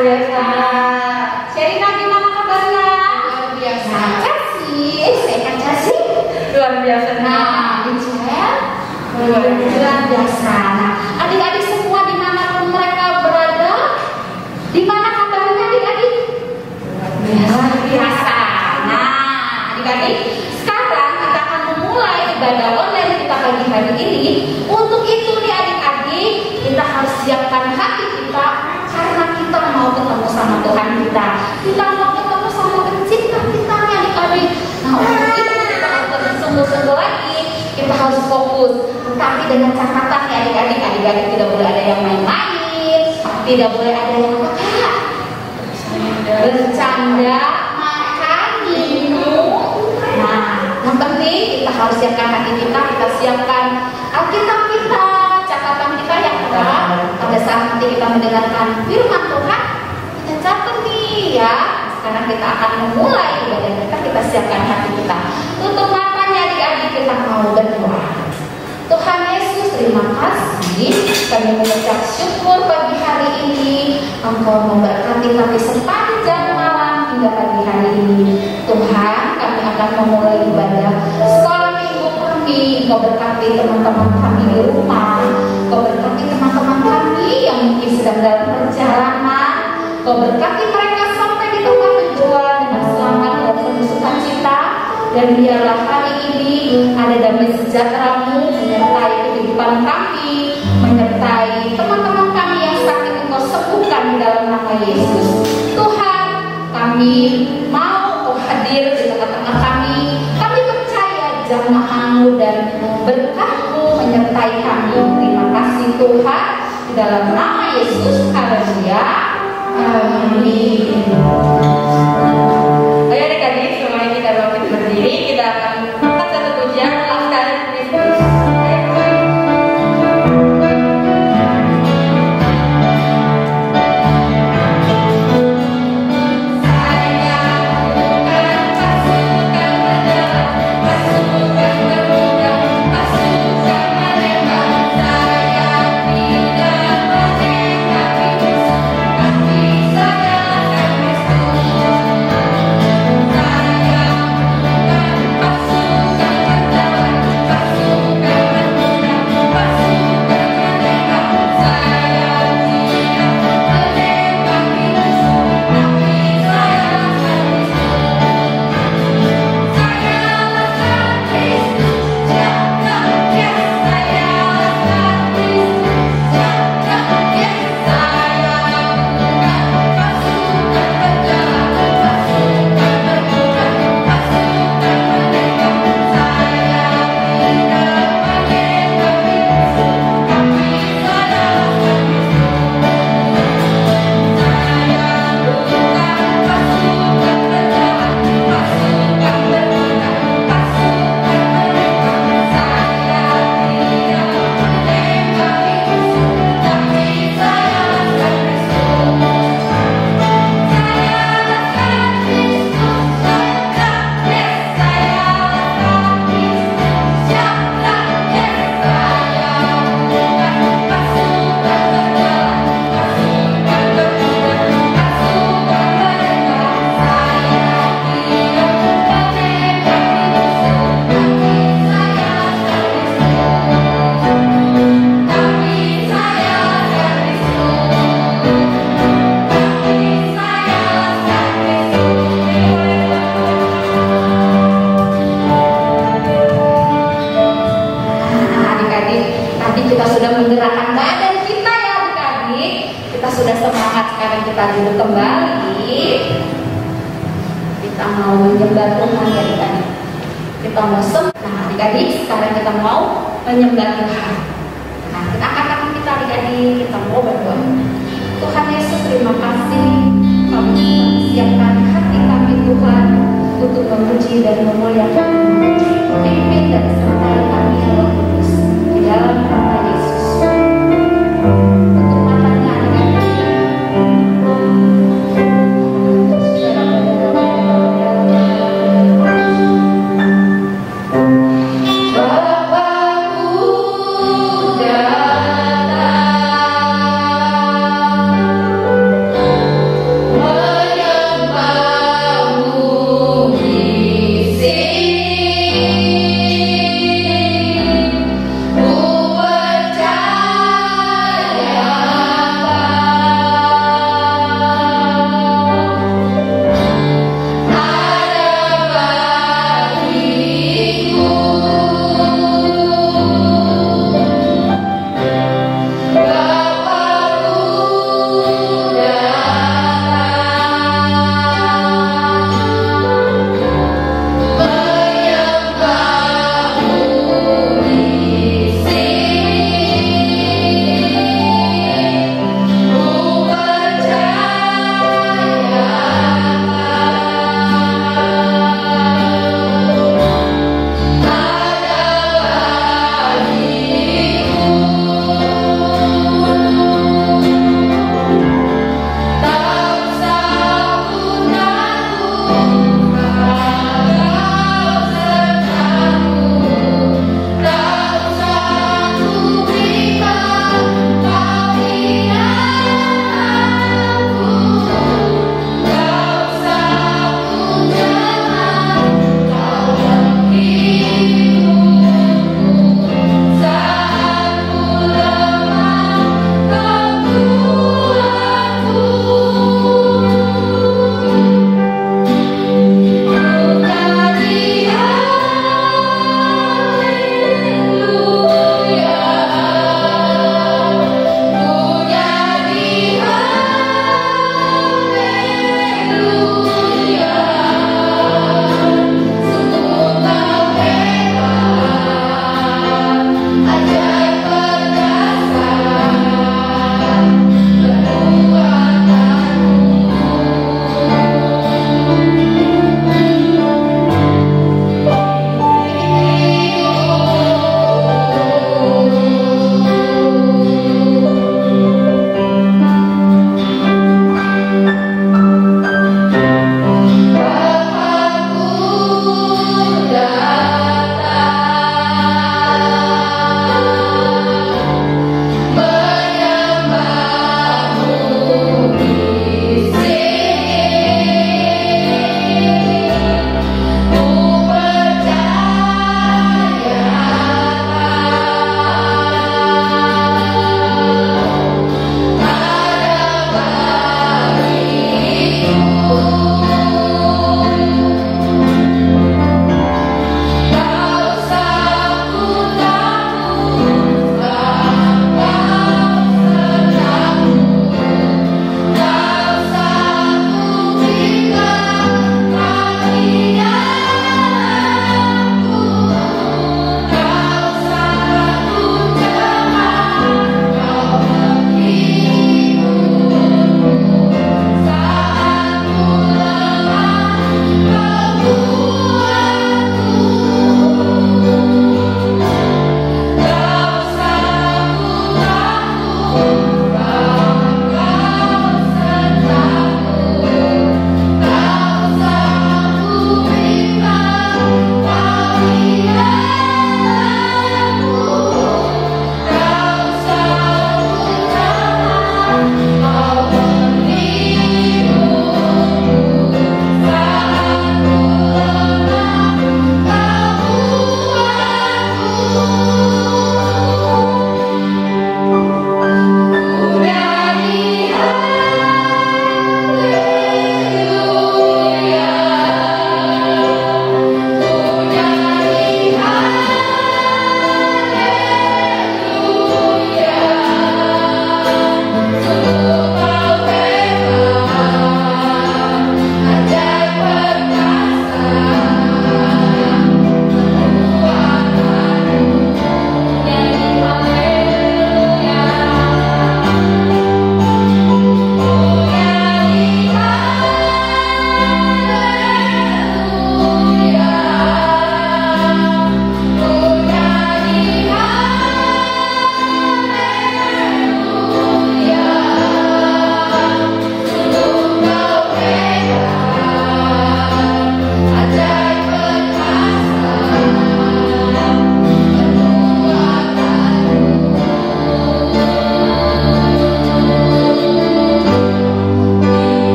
biasa. Sherina gimana kabarnya? Luar biasa. Saya kasih Luar biasa. Nah, luar biasa. Nah, adik-adik semua dimanapun mereka berada, di mana kabarnya adik-adik? Luar biasa. Nah, adik-adik, sekarang kita akan memulai ibadah online kita pagi hari ini. Untuk itu nih adik-adik, kita harus siapkan hati kita karena kita mau ketemu sama Tuhan kita. Kita mau ketemu sama pencipta kita nih adik-adik. Nah, untuk itu kita harus bersungguh-sungguh lagi. Kita harus fokus, tetapi dengan catatan ya adik-adik tidak boleh ada yang main-main, tidak boleh ada yang bercanda, makan, minum. Nah, yang penting kita harus siapkan hati kita siapkan Alkitab kita, catatan kita yang ada pada saat nanti kita mendengarkan firman Tuhan, kita catat nih ya. Sekarang kita akan memulai ibadah kita siapkan hati kita. Tutup matanya adik-adik, kita mau berdoa. Tuhan Yesus, terima kasih kami mengucap syukur pagi hari ini Engkau memberkati kami sepanjang malam hingga pagi hari ini. Tuhan, kami akan memulai ibadah sekolah minggu kami. Engkau berkati teman-teman kami di rumah, Engkau berkati teman-teman kami yang mungkin sedang dalam perjalanan, Engkau berkati mereka sampai di tempat tujuan dengan selamat dan penuh sukacita. Dan biarlah hari ini ada damai sejahtera-Mu menyertai kehidupan kami, menyertai teman-teman kami yang sakit Engkau sembuhkan di dalam nama Yesus. Tuhan, kami mau Engkau hadir di tengah-tengah kami. Kami percaya jamaah-Mu dan berkat-Mu menyertai kami. Terima kasih Tuhan, di dalam nama Yesus. Haleluya. Amin. Ayo adik-adik, semuanya kita bangkit berdiri. Kita akan angkat satu pujian Laskar Kristus.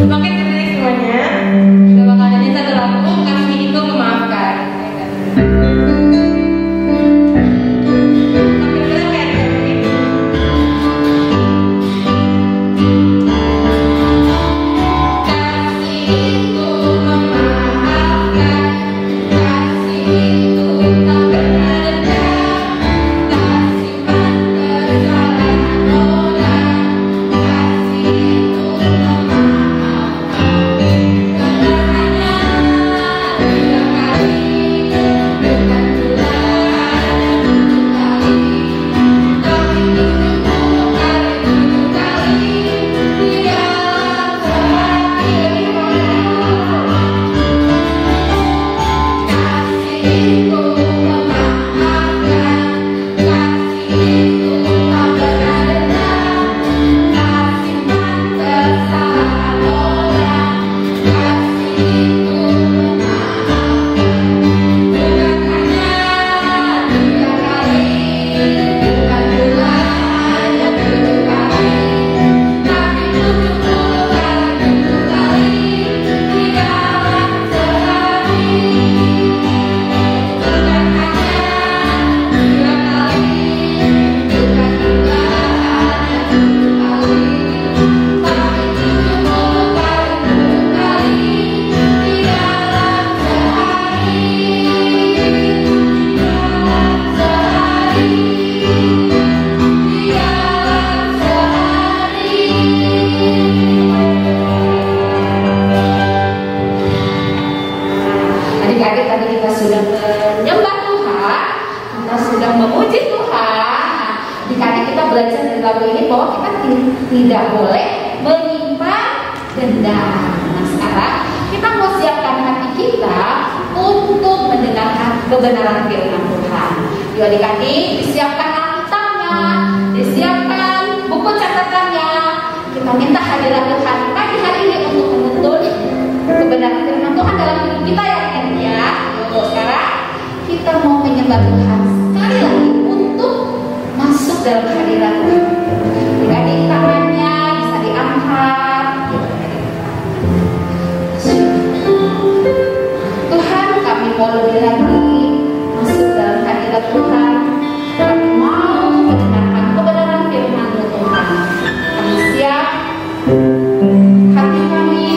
Oke, berdiri semuanya. Kita bakal nyanyi satu lagu, kasih itu memaafkan. Adik-adik, tadi kita sudah menyembah Tuhan, kita sudah memuji Tuhan. Adik-adik, kita belajar dari lagu ini bahwa kita tidak boleh menyimpan dendam. Nah, sekarang kita mau siapkan hati kita untuk mendengarkan kebenaran firman Tuhan. Yuk adik-adik, disiapkan Alkitabnya, disiapkan buku catatannya. Kita minta hadirat Tuhan pagi hari ini untuk menuntun kebenaran firman Tuhan dalam hidup kita ya. Sekarang kita mau menyembah Tuhan sekali lagi untuk masuk dalam hadirat Tuhan. Adik-adik, tangannya bisa diangkat. Tuhan, kami mau lebih lagi masuk dalam hadirat Tuhan. Kami mau mendengarkan kebenaran firman-Mu Tuhan. Kami siap hati kami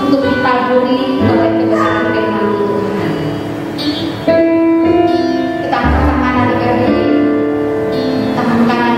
untuk ditaburi oleh kebenaran firman-Mu Tuhan. Kita angkat tangan adik-adik, tangan kanan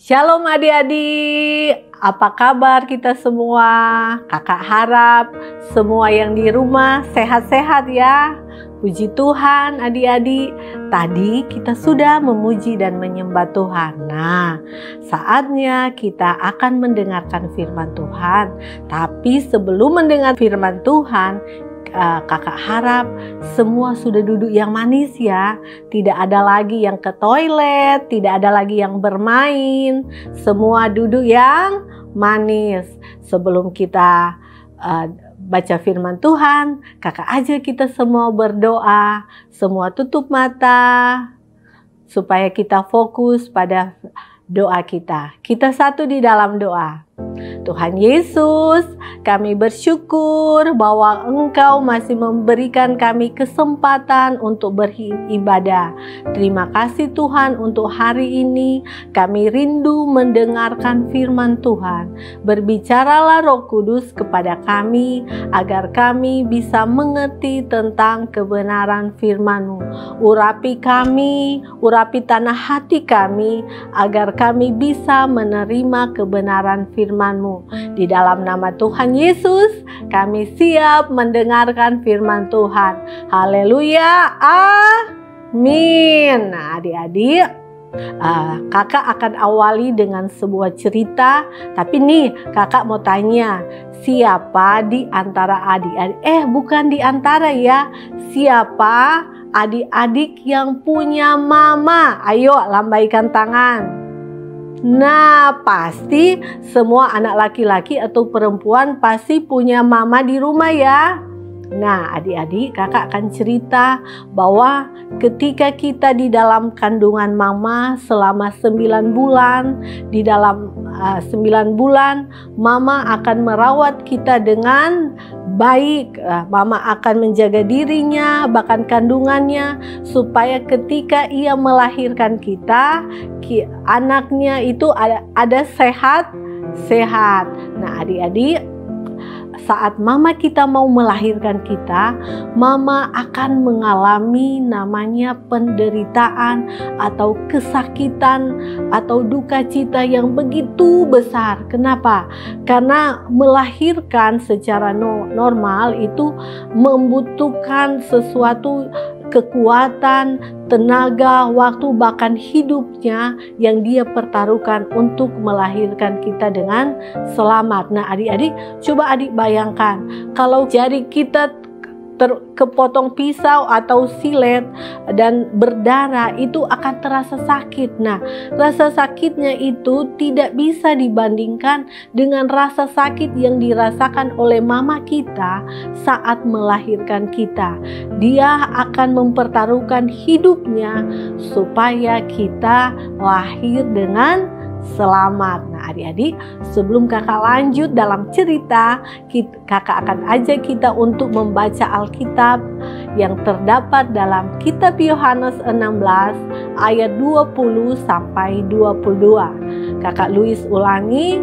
Shalom adik-adik, apa kabar kita semua? Kakak harap semua yang di rumah sehat-sehat ya. Puji Tuhan adik-adik, tadi kita sudah memuji dan menyembah Tuhan. Nah, saatnya kita akan mendengarkan firman Tuhan. Tapi sebelum mendengar firman Tuhan, kakak harap semua sudah duduk yang manis ya. Tidak ada lagi yang ke toilet, tidak ada lagi yang bermain. Semua duduk yang manis. Sebelum kita baca firman Tuhan, kakak ajak kita semua berdoa. Semua tutup mata supaya kita fokus pada doa kita. Kita satu di dalam doa. Tuhan Yesus, kami bersyukur bahwa Engkau masih memberikan kami kesempatan untuk beribadah. Terima kasih Tuhan untuk hari ini. Kami rindu mendengarkan firman Tuhan. Berbicaralah Roh Kudus kepada kami agar kami bisa mengerti tentang kebenaran firman-Mu. Urapi kami, urapi tanah hati kami agar kami bisa menerima kebenaran firman-Mu. Di dalam nama Tuhan Yesus, kami siap mendengarkan firman Tuhan. Haleluya, amin. Nah, adik-adik, kakak akan awali dengan sebuah cerita. Tapi nih, kakak mau tanya, siapa di antara adik-adik? Bukan di antara ya. Siapa adik-adik yang punya mama? Ayo, lambaikan tangan. Nah, pasti semua anak laki-laki atau perempuan pasti punya mama di rumah ya. Nah, adik-adik, kakak akan cerita bahwa ketika kita di dalam kandungan mama selama 9 bulan, di dalam 9 bulan, mama akan merawat kita dengan baik. Mama akan menjaga dirinya, bahkan kandungannya, supaya ketika ia melahirkan kita, anaknya itu ada sehat. Nah, adik-adik, saat mama kita mau melahirkan kita, mama akan mengalami namanya penderitaan atau kesakitan atau duka cita yang begitu besar. Kenapa? Karena melahirkan secara normal itu membutuhkan sesuatu kekuatan, tenaga, waktu, bahkan hidupnya yang dia pertaruhkan untuk melahirkan kita dengan selamat. Nah, adik-adik, coba adik bayangkan kalau jari kita kepotong pisau atau silet dan berdarah, itu akan terasa sakit. Nah, rasa sakitnya itu tidak bisa dibandingkan dengan rasa sakit yang dirasakan oleh mama kita saat melahirkan kita. Dia akan mempertaruhkan hidupnya supaya kita lahir dengan selamat. Nah, adik-adik, sebelum kakak lanjut dalam cerita, kakak akan ajak kita untuk membaca Alkitab yang terdapat dalam kitab Yohanes 16 ayat 20 sampai 22. Kakak Louis ulangi,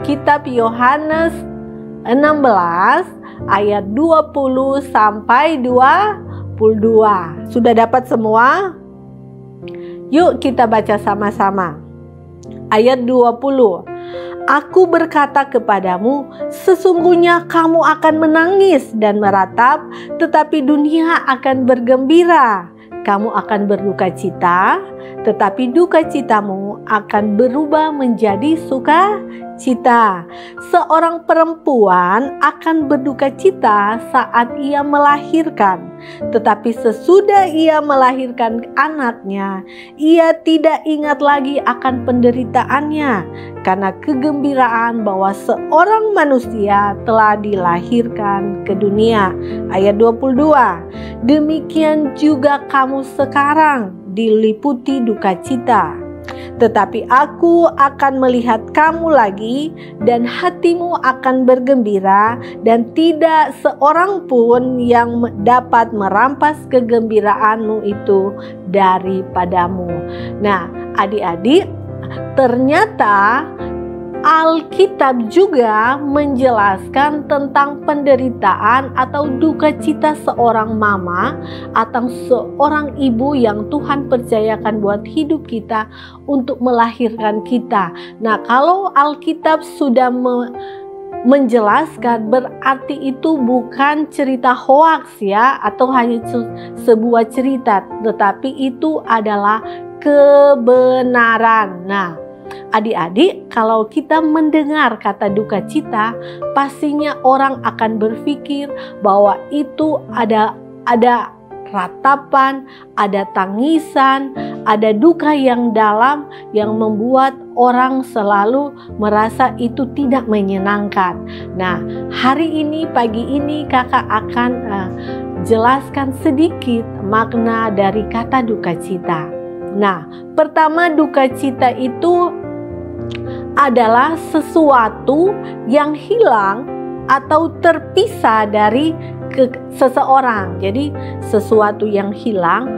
kitab Yohanes 16 ayat 20 sampai 22. Sudah dapat semua? Yuk kita baca sama-sama. Ayat 20. Aku berkata kepadamu, sesungguhnya kamu akan menangis dan meratap, tetapi dunia akan bergembira. Kamu akan berduka cita, tetapi duka citamu akan berubah menjadi sukacita. Seorang perempuan akan berduka cita saat ia melahirkan, tetapi sesudah ia melahirkan anaknya, ia tidak ingat lagi akan penderitaannya, karena kegembiraan bahwa seorang manusia telah dilahirkan ke dunia. Ayat 22. Demikian juga kamu sekarang diliputi duka cita, tetapi aku akan melihat kamu lagi dan hatimu akan bergembira, dan tidak seorang pun yang dapat merampas kegembiraanmu itu daripadamu. Nah, adik-adik, ternyata Alkitab juga menjelaskan tentang penderitaan atau duka cita seorang mama atau seorang ibu yang Tuhan percayakan buat hidup kita untuk melahirkan kita. Nah, kalau Alkitab sudah menjelaskan, berarti itu bukan cerita hoaks ya, atau hanya sebuah cerita, tetapi itu adalah kebenaran. Nah, adik-adik, kalau kita mendengar kata duka cita, pastinya orang akan berpikir bahwa itu ada ratapan, ada tangisan, ada duka yang dalam yang membuat orang selalu merasa itu tidak menyenangkan. Nah, hari ini, pagi ini kakak akan jelaskan sedikit makna dari kata duka cita. Nah, pertama, duka cita itu adalah sesuatu yang hilang atau terpisah dari seseorang. Jadi sesuatu yang hilang,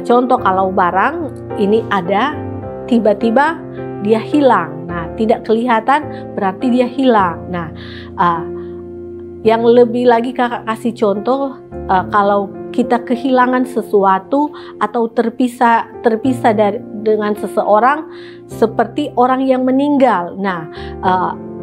contoh kalau barang ini ada, tiba-tiba dia hilang. Nah, tidak kelihatan berarti dia hilang. Nah, yang lebih lagi kakak kasih contoh, kalau kita kehilangan sesuatu atau terpisah dengan seseorang, seperti orang yang meninggal. Nah,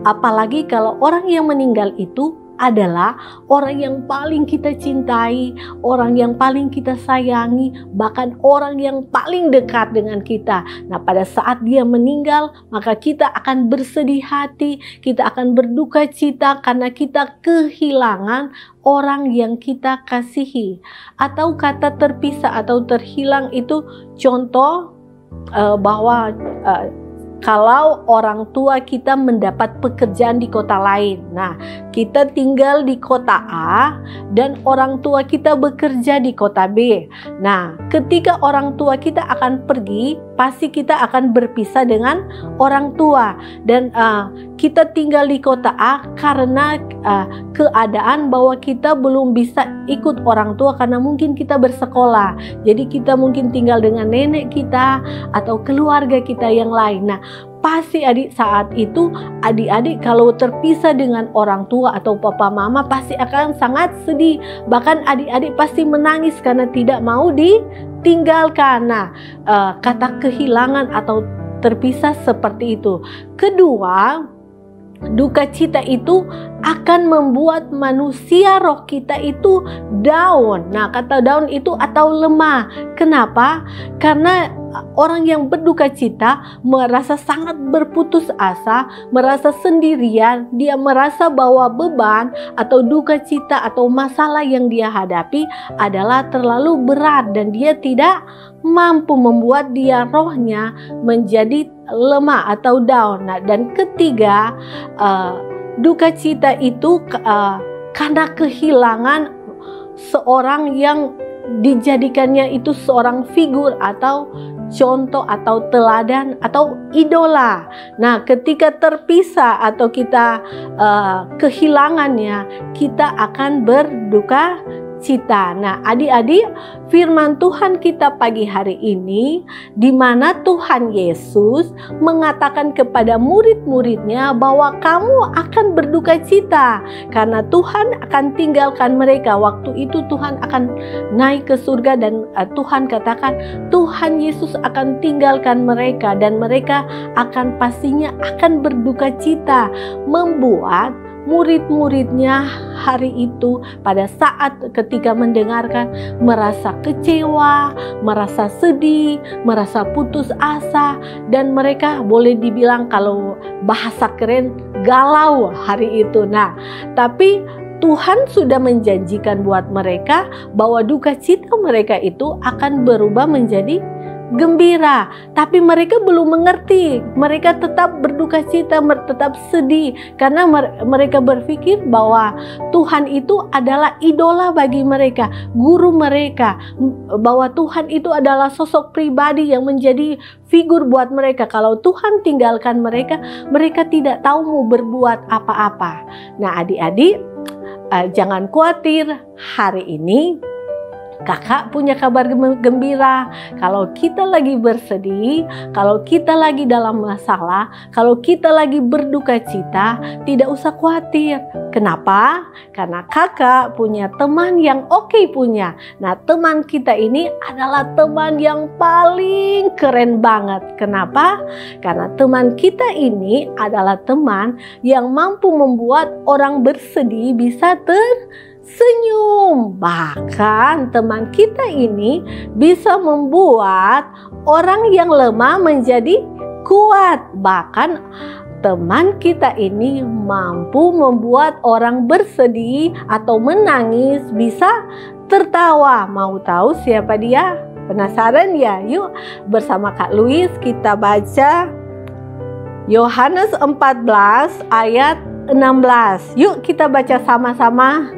apalagi kalau orang yang meninggal itu adalah orang yang paling kita cintai, orang yang paling kita sayangi, bahkan orang yang paling dekat dengan kita. Nah, pada saat dia meninggal, maka kita akan bersedih hati, kita akan berduka cita karena kita kehilangan orang yang kita kasihi. Atau kata terpisah atau terhilang itu contoh bahwa kalau orang tua kita mendapat pekerjaan di kota lain. Nah, kita tinggal di kota A dan orang tua kita bekerja di kota B. Nah, ketika orang tua kita akan pergi, pasti kita akan berpisah dengan orang tua. Dan kita tinggal di kota A karena keadaan bahwa kita belum bisa ikut orang tua karena mungkin kita bersekolah. Jadi kita mungkin tinggal dengan nenek kita atau keluarga kita yang lain. Nah, pasti saat itu adik-adik kalau terpisah dengan orang tua atau papa mama pasti akan sangat sedih. Bahkan adik-adik pasti menangis karena tidak mau ditinggalkan. Nah, kata kehilangan atau terpisah seperti itu. Kedua, duka cita itu akan membuat manusia roh kita itu down. Nah, kata down itu atau lemah. Kenapa? Karena orang yang berduka cita merasa sangat berputus asa, merasa sendirian, dia merasa bahwa beban atau duka cita atau masalah yang dia hadapi adalah terlalu berat dan dia tidak mampu, membuat dia rohnya menjadi lemah atau down. Nah, dan ketiga, duka cita itu karena kehilangan seorang yang dijadikannya itu seorang figur atau contoh atau teladan atau idola. Nah, ketika terpisah atau kita kehilangannya, kita akan berduka cita. Nah, adik-adik, firman Tuhan kita pagi hari ini, di mana Tuhan Yesus mengatakan kepada murid-muridnya bahwa kamu akan berduka cita karena Tuhan akan tinggalkan mereka. Waktu itu Tuhan akan naik ke surga dan Tuhan katakan Tuhan Yesus akan tinggalkan mereka dan mereka akan pastinya akan berduka cita, membuat murid-muridnya hari itu pada saat ketika mendengarkan merasa kecewa, merasa sedih, merasa putus asa, dan mereka boleh dibilang kalau bahasa keren galau hari itu. Nah, tapi Tuhan sudah menjanjikan buat mereka bahwa duka cita mereka itu akan berubah menjadi gembira, tapi mereka belum mengerti. Mereka tetap berduka cita, tetap sedih karena mereka berpikir bahwa Tuhan itu adalah idola bagi mereka, guru mereka, bahwa Tuhan itu adalah sosok pribadi yang menjadi figur buat mereka. Kalau Tuhan tinggalkan mereka, mereka tidak tahu mau berbuat apa-apa. Nah, adik-adik, jangan khawatir, hari ini Kakak punya kabar gembira. Kalau kita lagi bersedih, kalau kita lagi dalam masalah, kalau kita lagi berduka cita, tidak usah khawatir. Kenapa? Karena kakak punya teman yang oke punya. Nah, teman kita ini adalah teman yang paling keren banget. Kenapa? Karena teman kita ini adalah teman yang mampu membuat orang bersedih bisa tersenyum. Bahkan teman kita ini bisa membuat orang yang lemah menjadi kuat. Bahkan teman kita ini mampu membuat orang bersedih atau menangis bisa tertawa. Mau tahu siapa dia? Penasaran ya? Yuk bersama Kak Louis kita baca Yohanes 14 ayat 16. Yuk kita baca sama-sama.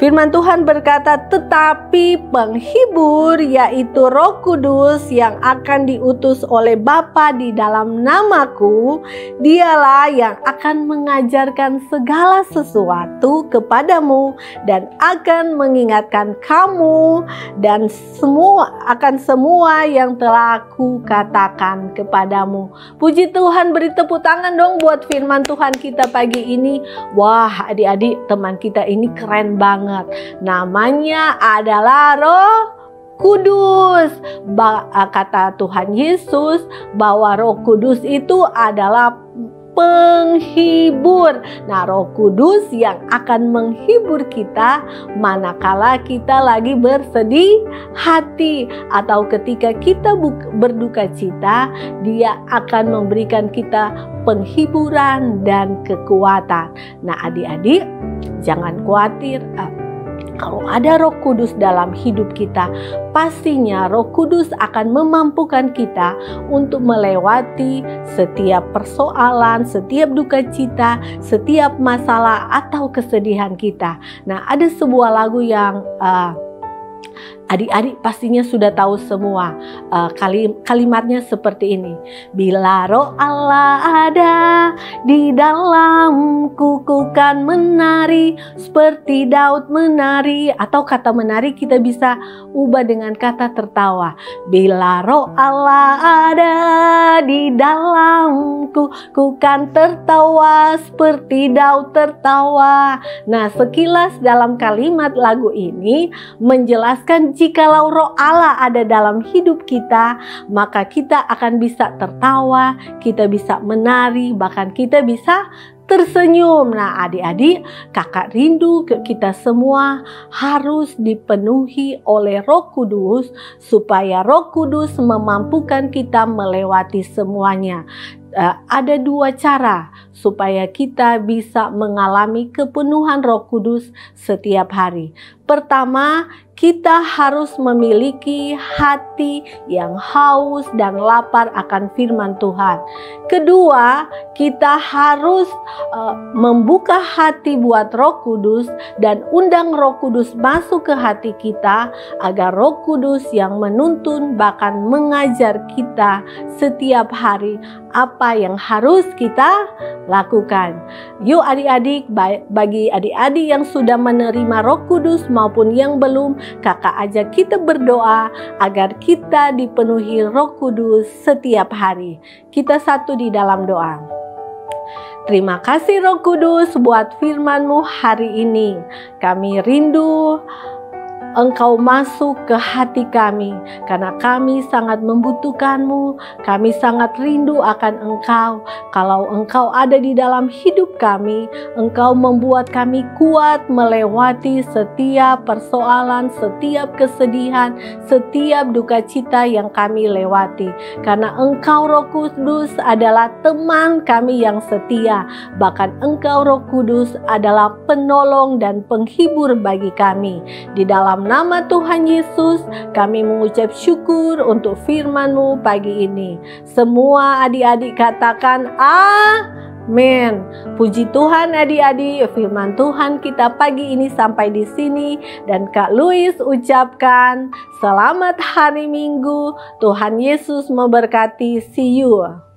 Firman Tuhan berkata, tetapi penghibur yaitu Roh Kudus yang akan diutus oleh Bapa di dalam namaku, dialah yang akan mengajarkan segala sesuatu kepadamu dan akan mengingatkan kamu dan semua yang telah aku katakan kepadamu. Puji Tuhan, beri tepuk tangan dong buat firman Tuhan kita pagi ini. Wah, adik-adik, teman kita ini keren banget. Namanya adalah Roh Kudus. Kata Tuhan Yesus bahwa Roh Kudus itu adalah penghibur. Nah, Roh Kudus yang akan menghibur kita manakala kita lagi bersedih hati atau ketika kita berduka cita, Dia akan memberikan kita penghiburan dan kekuatan. Nah, adik-adik, jangan khawatir. Kalau ada Roh Kudus dalam hidup kita, pastinya Roh Kudus akan memampukan kita untuk melewati setiap persoalan, setiap duka cita, setiap masalah atau kesedihan kita. Nah, ada sebuah lagu yang adik-adik pastinya sudah tahu semua. Kalimatnya seperti ini. Bila Roh Allah ada di dalamku, ku kan menari seperti Daud menari. Atau kata menari kita bisa ubah dengan kata tertawa. Bila Roh Allah ada di dalamku, ku kan tertawa seperti Daud tertawa. Nah, sekilas dalam kalimat lagu ini menjelaskan jikalau Roh Allah ada dalam hidup kita, maka kita akan bisa tertawa, kita bisa menari, bahkan kita bisa tersenyum. Nah, adik-adik, kakak rindu kita semua harus dipenuhi oleh Roh Kudus supaya Roh Kudus memampukan kita melewati semuanya. Ada dua cara supaya kita bisa mengalami kepenuhan Roh Kudus setiap hari. Pertama, kita harus memiliki hati yang haus dan lapar akan firman Tuhan. Kedua, kita harus membuka hati buat Roh Kudus dan undang Roh Kudus masuk ke hati kita agar Roh Kudus yang menuntun bahkan mengajar kita setiap hari apa yang harus kita lakukan. Yuk adik-adik, bagi adik-adik yang sudah menerima Roh Kudus maupun yang belum, kakak ajak kita berdoa agar kita dipenuhi Roh Kudus setiap hari. Kita satu di dalam doa. Terima kasih Roh Kudus buat firman-Mu hari ini. Kami rindu Engkau masuk ke hati kami, karena kami sangat membutuhkan-Mu, kami sangat rindu akan Engkau. Kalau Engkau ada di dalam hidup kami, Engkau membuat kami kuat melewati setiap persoalan, setiap kesedihan, setiap duka cita yang kami lewati. Karena Engkau Roh Kudus adalah teman kami yang setia, bahkan Engkau Roh Kudus adalah penolong dan penghibur bagi kami. Di dalam nama Tuhan Yesus, kami mengucap syukur untuk firman-Mu pagi ini. Semua adik-adik katakan amin. Puji Tuhan adik-adik, firman Tuhan kita pagi ini sampai di sini. Dan Kak Louis ucapkan selamat hari Minggu. Tuhan Yesus memberkati. See you.